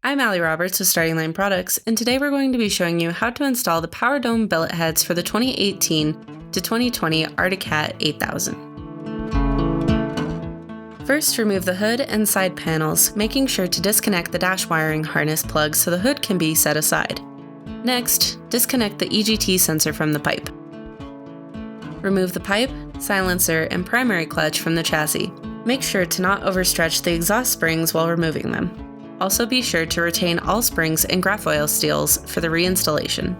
I'm Allie Roberts with Starting Line Products, and today we're going to be showing you how to install the Power Dome billet heads for the 2018 to 2020 Arctic Cat 8000. First, remove the hood and side panels, making sure to disconnect the dash wiring harness plug so the hood can be set aside. Next, disconnect the EGT sensor from the pipe. Remove the pipe, silencer, and primary clutch from the chassis. Make sure to not overstretch the exhaust springs while removing them. Also be sure to retain all springs and graphite steels for the reinstallation.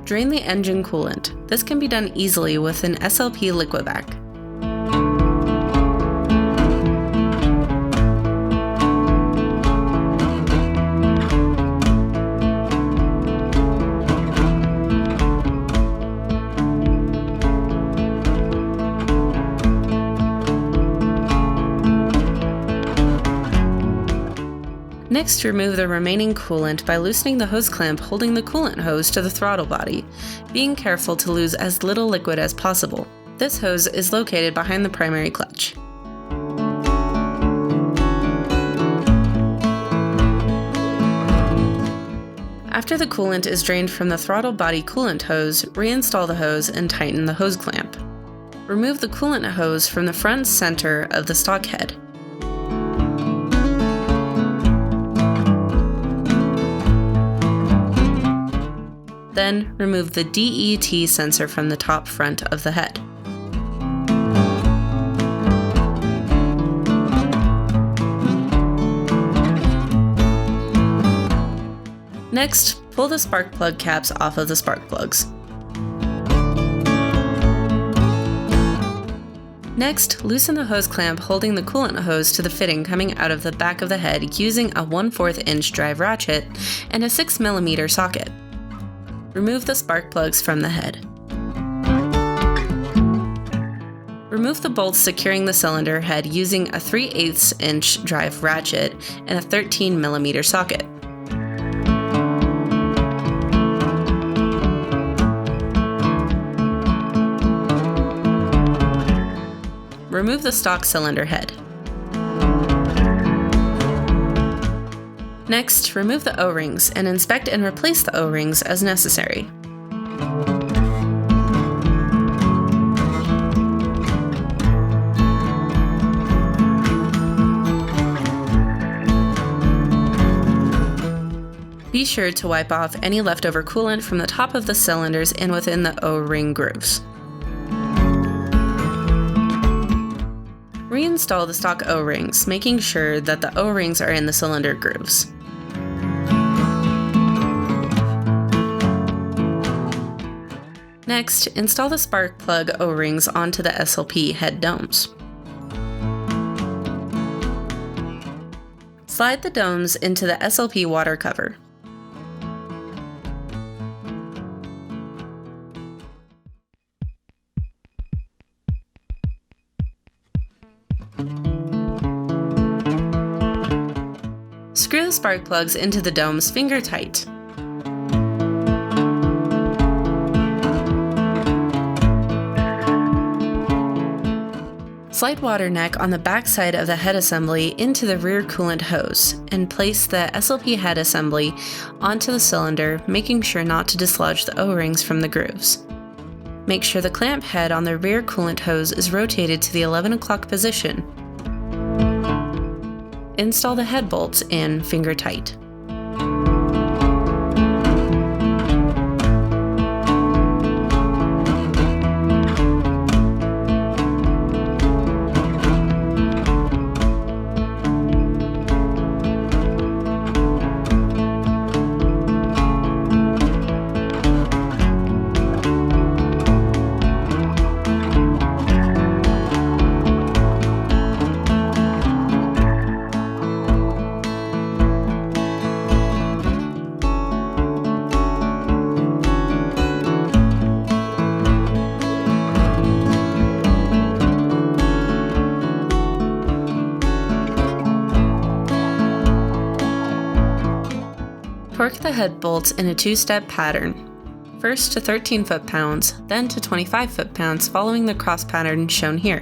Drain the engine coolant. This can be done easily with an SLP liquevac. Next, remove the remaining coolant by loosening the hose clamp holding the coolant hose to the throttle body, being careful to lose as little liquid as possible. This hose is located behind the primary clutch. After the coolant is drained from the throttle body coolant hose, reinstall the hose and tighten the hose clamp. Remove the coolant hose from the front center of the stock head. Then, remove the DET sensor from the top front of the head. Next, pull the spark plug caps off of the spark plugs. Next, loosen the hose clamp holding the coolant hose to the fitting coming out of the back of the head using a 1/4 inch drive ratchet and a 6mm socket. Remove the spark plugs from the head. Remove the bolts securing the cylinder head using a 3/8 inch drive ratchet and a 13mm socket. Remove the stock cylinder head. Next, remove the O-rings and inspect and replace the O-rings as necessary. Be sure to wipe off any leftover coolant from the top of the cylinders and within the O-ring grooves. Reinstall the stock O-rings, making sure that the O-rings are in the cylinder grooves. Next, install the spark plug O-rings onto the SLP head domes. Slide the domes into the SLP water cover. Screw the spark plugs into the domes finger tight. Slide water neck on the back side of the head assembly into the rear coolant hose, and place the SLP head assembly onto the cylinder, making sure not to dislodge the O-rings from the grooves. Make sure the clamp head on the rear coolant hose is rotated to the 11 o'clock position. Install the head bolts in finger tight. Torque the head bolts in a two-step pattern. First to 13 foot-pounds, then to 25 foot-pounds following the cross pattern shown here.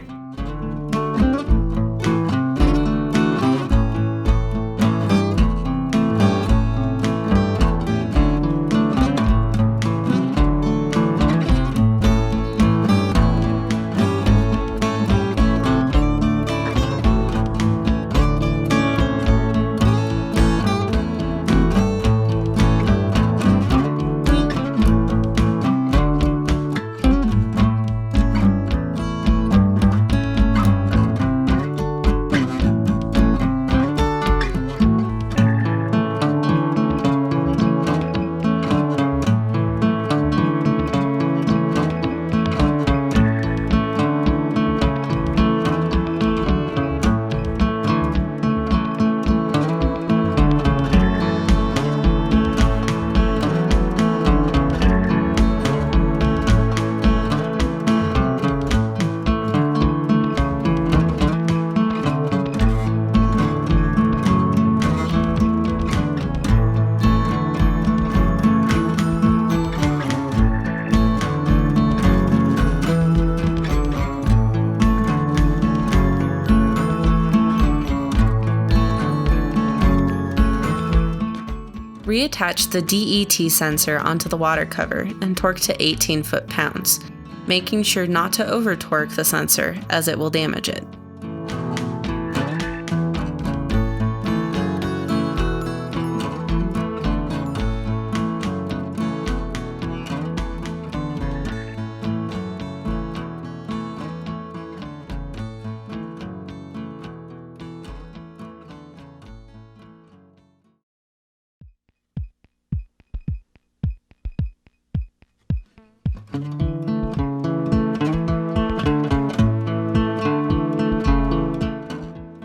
Reattach the DET sensor onto the water cover and torque to 18 foot-pounds, making sure not to over-torque the sensor as it will damage it.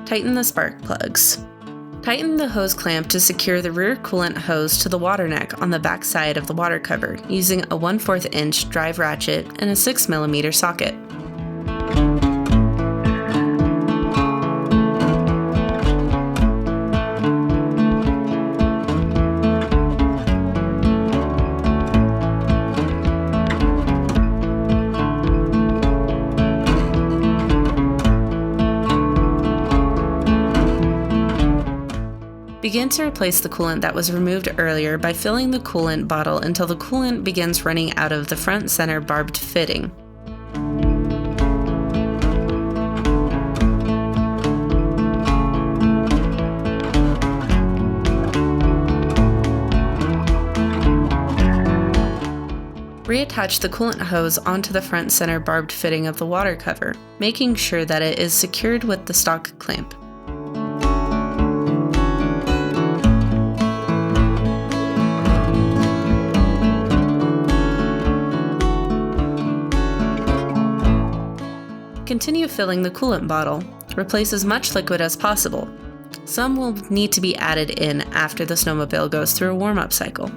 Tighten the spark plugs. Tighten the hose clamp to secure the rear coolant hose to the water neck on the back side of the water cover using a 1/4 inch drive ratchet and a 6mm socket. Begin to replace the coolant that was removed earlier by filling the coolant bottle until the coolant begins running out of the front center barbed fitting. Reattach the coolant hose onto the front center barbed fitting of the water cover, making sure that it is secured with the stock clamp. Continue filling the coolant bottle. Replace as much liquid as possible. Some will need to be added in after the snowmobile goes through a warm-up cycle.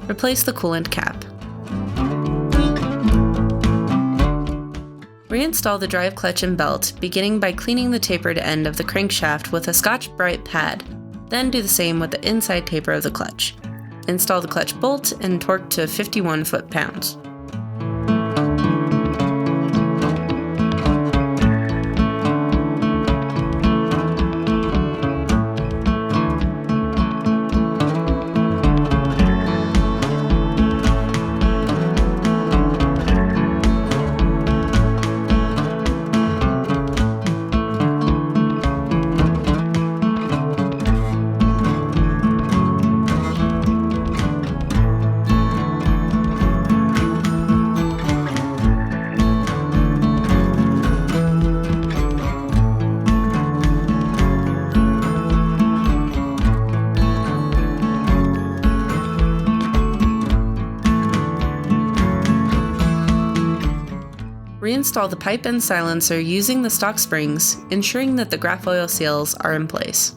Replace the coolant cap. Reinstall the drive clutch and belt, beginning by cleaning the tapered end of the crankshaft with a Scotch-Brite pad. Then do the same with the inside taper of the clutch. Install the clutch bolt and torque to 51 foot-pounds. Reinstall the pipe and silencer using the stock springs, ensuring that the graphite seals are in place.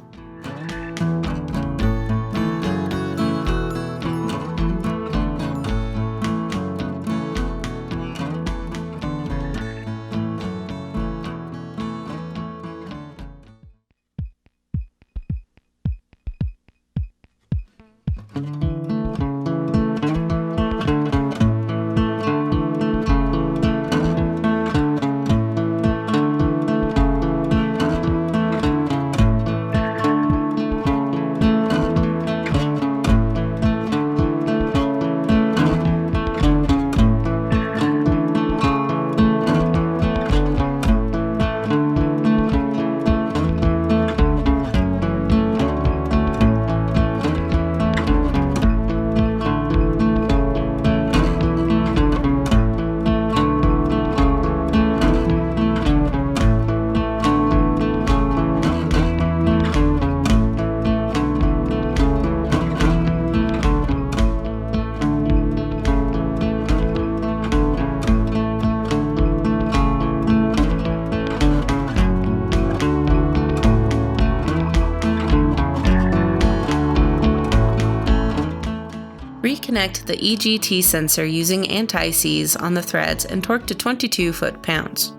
Reconnect the EGT sensor using anti-seize on the threads and torque to 22 foot-pounds.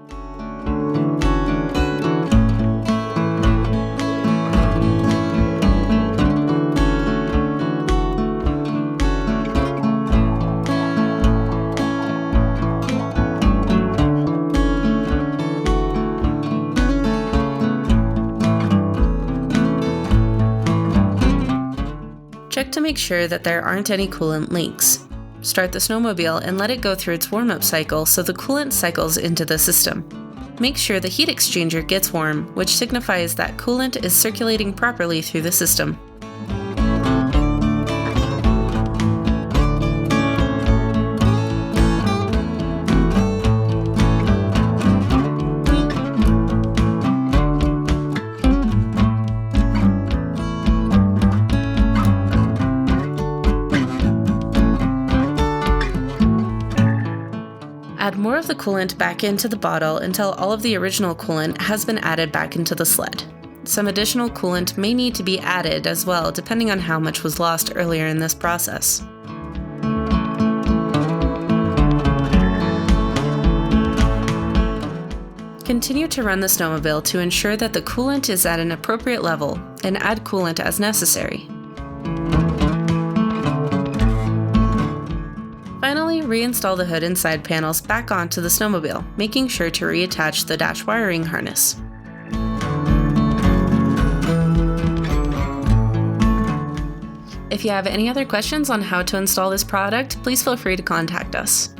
Check to make sure that there aren't any coolant leaks. Start the snowmobile and let it go through its warm-up cycle so the coolant cycles into the system. Make sure the heat exchanger gets warm, which signifies that coolant is circulating properly through the system. Add more of the coolant back into the bottle until all of the original coolant has been added back into the sled. Some additional coolant may need to be added as well, depending on how much was lost earlier in this process. Continue to run the snowmobile to ensure that the coolant is at an appropriate level, and add coolant as necessary. Finally, reinstall the hood and side panels back onto the snowmobile, making sure to reattach the dash wiring harness. If you have any other questions on how to install this product, please feel free to contact us.